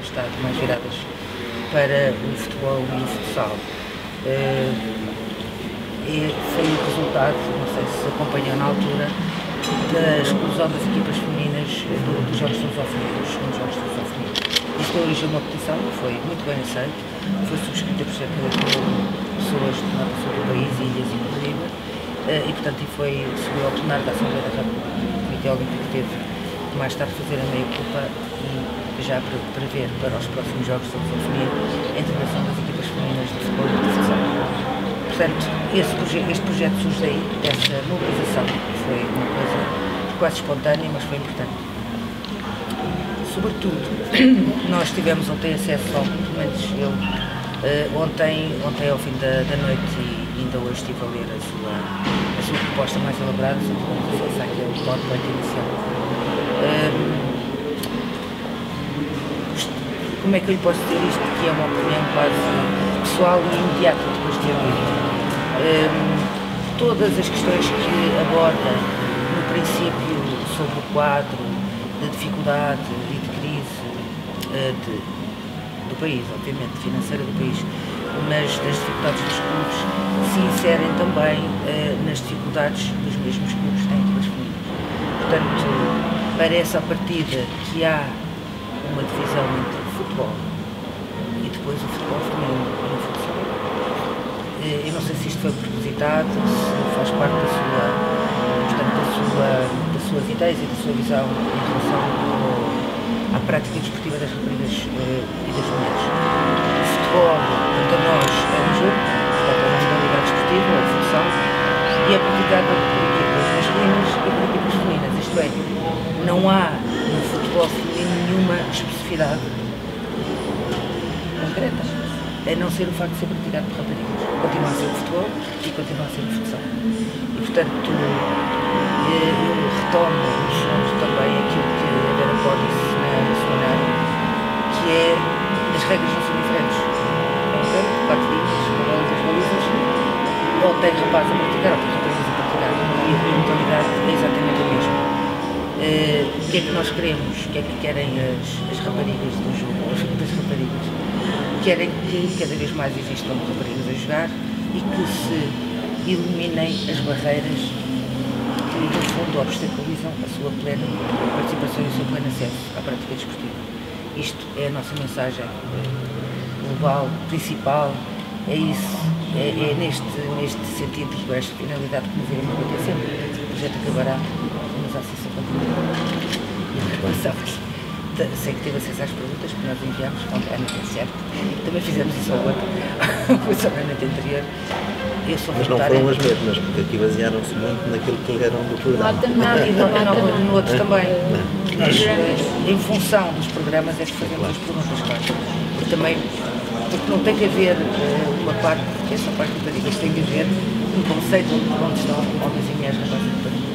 estado mais viradas para o futebol e o futsal. E foi o resultado, não sei se acompanhou na altura, da exclusão das equipas femininas dos Jogos de Futsal Feminino, dos segundos Jogos de Futsal Feminino. Isto deu origem a uma petição que foi muito bem aceita, foi subscrita por cerca de pessoas de norte a sul do país, ilhas inclusive, e portanto subiu ao plenário da Assembleia da República. O Comitê Olímpico teve mais tarde fazer a meia-culpa e já prever para os próximos Jogos de Futsal Feminino a integração das equipas femininas de futebol e de futsal. Portanto, este projeto surge daí, dessa mobilização, que foi uma coisa quase espontânea, mas foi importante. Sobretudo, nós tivemos ontem acesso ao, pelo menos eu, ontem ao fim da noite e ainda hoje estive a ler a sua proposta mais elaborada, sobre que é o PowerPoint inicial. Como é que eu lhe posso dizer isto, que é uma opinião quase pessoal e imediata depois de ter lido? Todas as questões que aborda no princípio sobre o quadro de dificuldade e de crise do país, obviamente, financeira do país, mas das dificuldades dos clubes se inserem também nas dificuldades dos mesmos clubes que têm equipas femininas. Portanto, parece à partida que há uma divisão entre o futebol e depois o futebol feminino e o futsal. Eu não sei se isto foi propositado, se faz parte das suas ideias e da sua visão em relação à prática desportiva das raparigas e das mulheres. O futebol, para nós, é um jogo, portanto, é uma modalidade desportiva, é o futsal, e é praticado por equipas masculinas e por equipas femininas. Isto é, não há no futebol feminino nenhuma especificidade concreta, a não ser o facto de ser praticado por raparigas. Continua a ser o futebol e continua a ser o futsal. E, portanto, eu retomo, no fundo, também aquilo que a Vera Pó disse na sua análise, que é as regras não são diferentes. É um campo, 4 linhas, uma bola das balizas, ou tem rapaz a praticar, ou tem rapazes a praticar. E a mentalidade é exatamente a mesma. O que é que nós queremos? O que é que querem as raparigas do jogo, as raparigas? Querem que cada vez mais existam raparigas a jogar e que se eliminem as barreiras que, no fundo, obstaculizam a sua plena participação e o seu pleno acesso à prática desportiva. Isto é a nossa mensagem global, principal, é isso, é neste sentido e com esta finalidade que nos iremos bater sempre. O projeto acabará, mas a associação continua. Sei que teve acesso às perguntas que nós enviámos, é certo. Também fizemos isso ao outro, foi só na noite anterior. Mas não foram as mesmas, porque aqui basearam-se muito naquilo que eram do programa. Não, no outro também. Mas, em função dos programas é que fazemos as perguntas, claro. Porque não tem que haver uma parte, porque essa parte da liga tem que haver um conceito onde estão homens e mulheres rapazes de partida.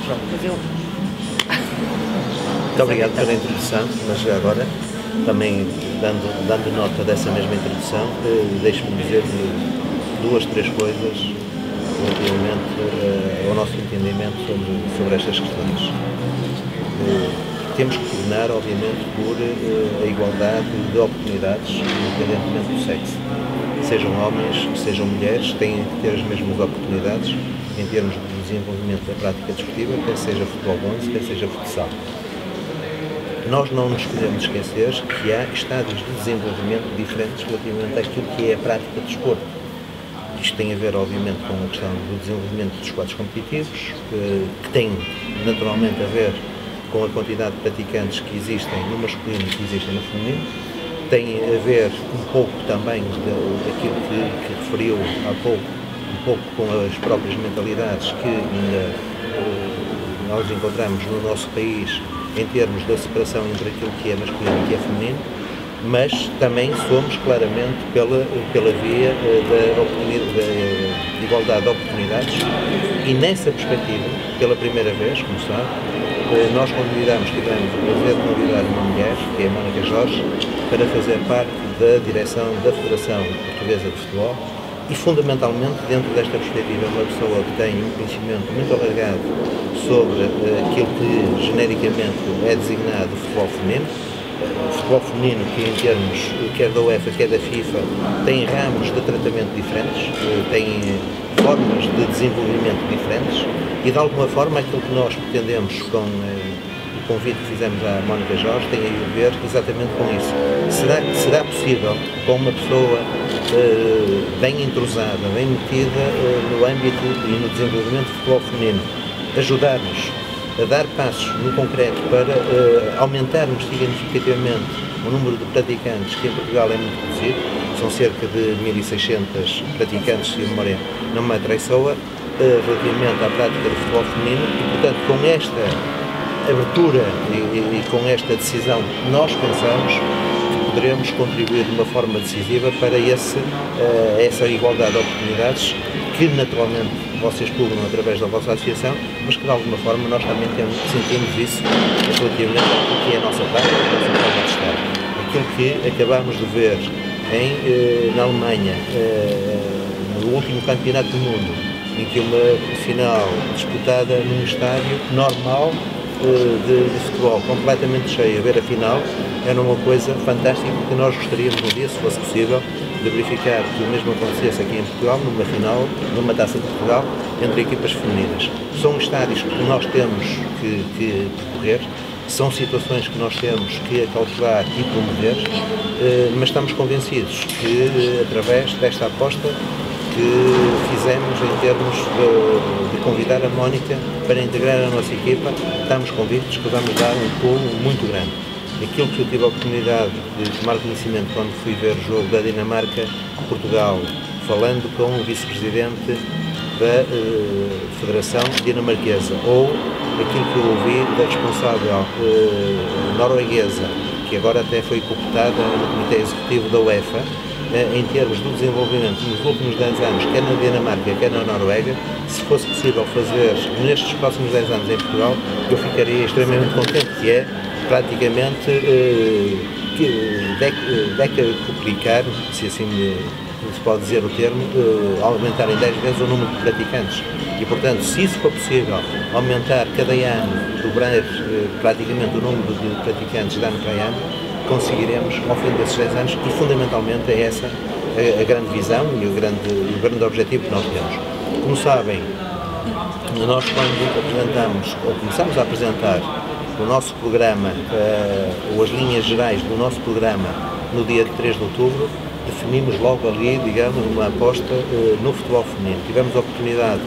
Pronto, mas eu... Muito obrigado pela introdução, mas agora, também dando nota dessa mesma introdução, deixe-me dizer-lhe 2, 3 coisas relativamente ao nosso entendimento sobre estas questões. Temos que coordenar, obviamente, por a igualdade de oportunidades, independentemente do sexo. Sejam homens, sejam mulheres, têm que ter as mesmas oportunidades em termos de desenvolvimento da prática desportiva, quer seja futebol 11, quer seja futsal. Nós não nos podemos esquecer que há estádios de desenvolvimento diferentes relativamente àquilo que é a prática de desporto. Isto tem a ver, obviamente, com a questão do desenvolvimento dos quadros competitivos, que tem naturalmente a ver com a quantidade de praticantes que existem no masculino e que existem no feminino. Tem a ver um pouco também daquilo que referiu há pouco, um pouco com as próprias mentalidades que ainda nós encontramos no nosso país em termos da separação entre aquilo que é masculino e que é feminino, mas também somos claramente pela via da igualdade de oportunidades e nessa perspectiva, pela primeira vez, como sabe, nós tivemos o prazer de convidar uma mulher, que é a Mónica Jorge, para fazer parte da direção da Federação Portuguesa de Futebol e, fundamentalmente, dentro desta perspectiva, é uma pessoa que tem um conhecimento muito alargado sobre aquilo que genericamente é designado futebol feminino, o futebol feminino, que em termos quer da UEFA, quer da FIFA, tem ramos de tratamento diferentes, tem formas de desenvolvimento diferentes e, de alguma forma, aquilo que nós pretendemos com o convite que fizemos à Mónica Jorge tem a ver exatamente com isso. Será possível, com uma pessoa bem entrosada, bem metida no âmbito e no desenvolvimento do futebol feminino, ajudar-nos a dar passos no concreto para aumentarmos significativamente o número de praticantes, que em Portugal é muito reduzido, são cerca de 1.600 praticantes, se a memória não me atraiçoa, relativamente à prática do futebol feminino, e portanto com esta abertura e com esta decisão nós pensamos que poderemos contribuir de uma forma decisiva para essa igualdade de oportunidades que naturalmente vocês pugnam através da vossa associação, mas que de alguma forma nós também sentimos isso relativamente àquilo que é a nossa prática, a nossa forma de estar. Aquilo que acabamos de ver na Alemanha, no último campeonato do mundo, em que uma final disputada num estádio normal de futebol, completamente cheio, a ver a final, era uma coisa fantástica que nós gostaríamos um dia, se fosse possível, de verificar que o mesmo acontecesse aqui em Portugal, numa final, numa Taça de Portugal, entre equipas femininas. São estádios que nós temos que percorrer, são situações que nós temos que calcular e promover, mas estamos convencidos que, através desta aposta que fizemos em termos de convidar a Mónica para integrar a nossa equipa, estamos convictos que vamos dar um pulo muito grande. Aquilo que eu tive a oportunidade de tomar conhecimento quando fui ver o jogo da Dinamarca-Portugal, falando com o vice-presidente da Federação Dinamarquesa, ou aquilo que eu ouvi da responsável norueguesa, que agora até foi cooptada no Comitê Executivo da UEFA, em termos do desenvolvimento nos últimos 10 anos, quer na Dinamarca, quer na Noruega, se fosse possível fazer nestes próximos 10 anos em Portugal, eu ficaria extremamente contente, que é praticamente decuplicar, se assim se pode dizer o termo, aumentar em 10 vezes o número de praticantes. E, portanto, se isso for possível, aumentar cada ano, dobrar praticamente o número de praticantes de ano para ano, conseguiremos ao fim desses 10 anos, e fundamentalmente é essa a grande visão e o grande objetivo que nós temos. Como sabem, nós quando apresentamos, ou começamos a apresentar o nosso programa, ou as linhas gerais do nosso programa no dia 3 de outubro, definimos logo ali, digamos, uma aposta no futebol feminino. Tivemos a oportunidade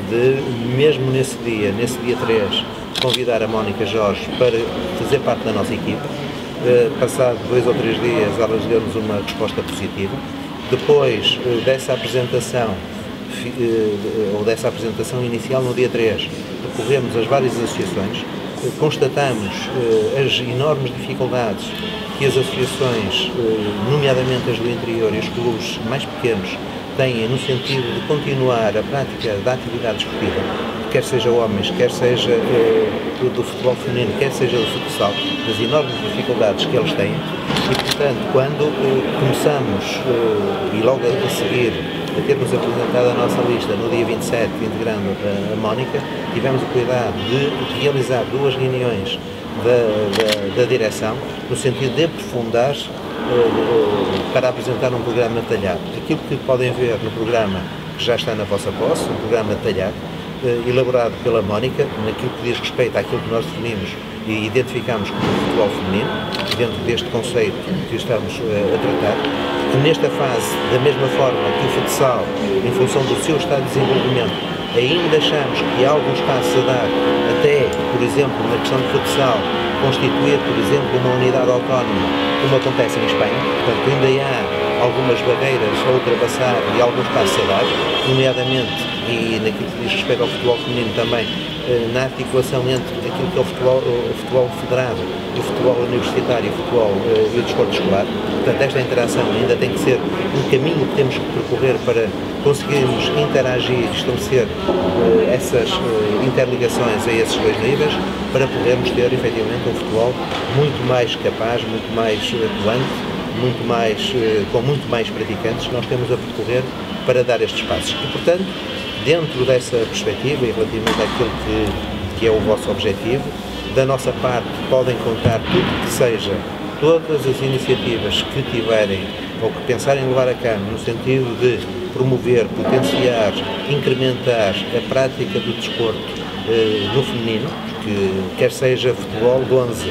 de, mesmo nesse dia 3, convidar a Mónica Jorge para fazer parte da nossa equipa. Passado 2 ou 3 dias, elas deu-nos uma resposta positiva. Depois dessa apresentação, ou dessa apresentação inicial no dia 3, percorremos as várias associações, constatamos as enormes dificuldades que as associações, nomeadamente as do interior e os clubes mais pequenos, têm no sentido de continuar a prática da atividade desportiva, quer seja homens, quer seja do futebol feminino, quer seja do futsal, das enormes dificuldades que eles têm. E, portanto, quando começamos, e logo a seguir, a termos apresentado a nossa lista no dia 27, integrando a Mónica, tivemos o cuidado de realizar 2 reuniões da direção, no sentido de aprofundar para apresentar um programa detalhado. Aquilo que podem ver no programa que já está na vossa posse, um programa detalhado, elaborado pela Mónica, naquilo que diz respeito àquilo que nós definimos e identificamos como futebol feminino, dentro deste conceito que estamos a tratar, que nesta fase, da mesma forma que o futsal, em função do seu estado de desenvolvimento, ainda achamos que há alguns passos a dar, até, por exemplo, na questão de futsal, constituir, por exemplo, uma unidade autónoma, como acontece em Espanha. Portanto, ainda há algumas barreiras a ultrapassar e alguns passos a dar, nomeadamente, e naquilo que diz respeito ao futebol feminino também, na articulação entre aquilo que é o futebol federado, o futebol universitário, o futebol e o desporto escolar. Portanto, esta interação ainda tem que ser um caminho que temos que percorrer para conseguirmos interagir e estabelecer essas interligações a esses 2 níveis, para podermos ter efetivamente um futebol muito mais capaz, muito mais atuante, com muito mais praticantes que nós temos a percorrer para dar estes passos. E, portanto, dentro dessa perspectiva e relativamente àquilo que é o vosso objetivo, da nossa parte podem contar tudo que seja todas as iniciativas que tiverem ou que pensarem levar a cabo no sentido de promover, potenciar, incrementar a prática do desporto no feminino, que quer seja futebol de 11,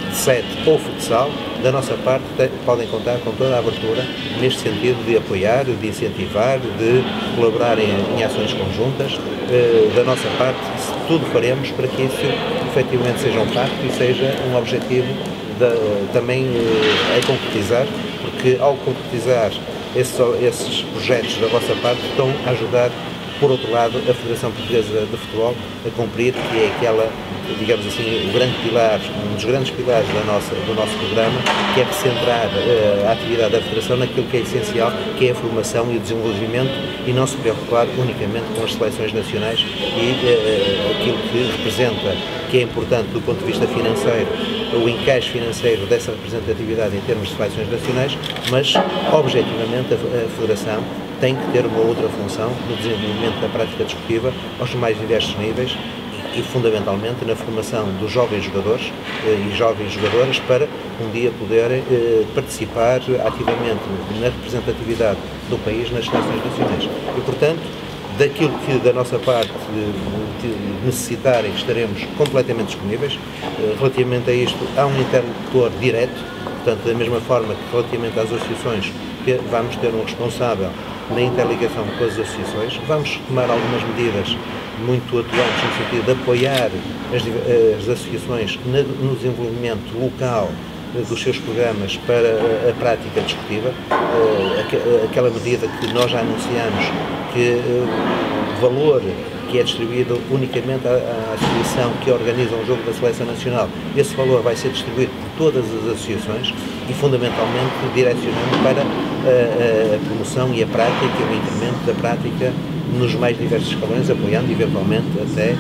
de 7 ou futsal, da nossa parte podem contar com toda a abertura neste sentido de apoiar, de incentivar, de colaborar em ações conjuntas. Da nossa parte, tudo faremos para que isso efetivamente seja um facto e seja um objetivo também a concretizar, porque ao concretizar esses projetos da vossa parte estão a ajudar, por outro lado, a Federação Portuguesa de Futebol a cumprir, que é aquela, digamos assim, o grande pilar, um dos grandes pilares do nosso programa, que é recentrar a atividade da Federação naquilo que é essencial, que é a formação e o desenvolvimento, e não se preocupar unicamente com as seleções nacionais e aquilo que representa, que é importante do ponto de vista financeiro, o encaixe financeiro dessa representatividade em termos de seleções nacionais, mas, objetivamente, a Federação tem que ter uma outra função no desenvolvimento da prática desportiva aos mais diversos níveis e, fundamentalmente, na formação dos jovens jogadores e jovens jogadoras para um dia poderem participar ativamente na representatividade do país nas seleções nacionais. E, portanto, daquilo que da nossa parte necessitarem, estaremos completamente disponíveis. Relativamente a isto, há um interlocutor direto, portanto, da mesma forma que relativamente às associações, vamos ter um responsável na interligação com as associações. Vamos tomar algumas medidas muito atuantes no sentido de apoiar as associações no desenvolvimento local dos seus programas para a prática desportiva. Aquela medida que nós já anunciamos, que o valor que é distribuído unicamente à associação que organiza um jogo da Seleção Nacional, esse valor vai ser distribuído por todas as associações e, fundamentalmente, direcionando para a promoção e a prática e o incremento da prática nos mais diversos escalões, apoiando eventualmente até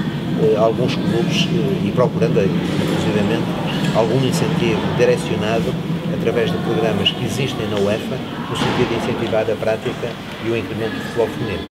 alguns clubes e procurando, inclusivamente, algum incentivo direcionado através de programas que existem na UEFA, no sentido de incentivar a prática e o incremento do futebol feminino.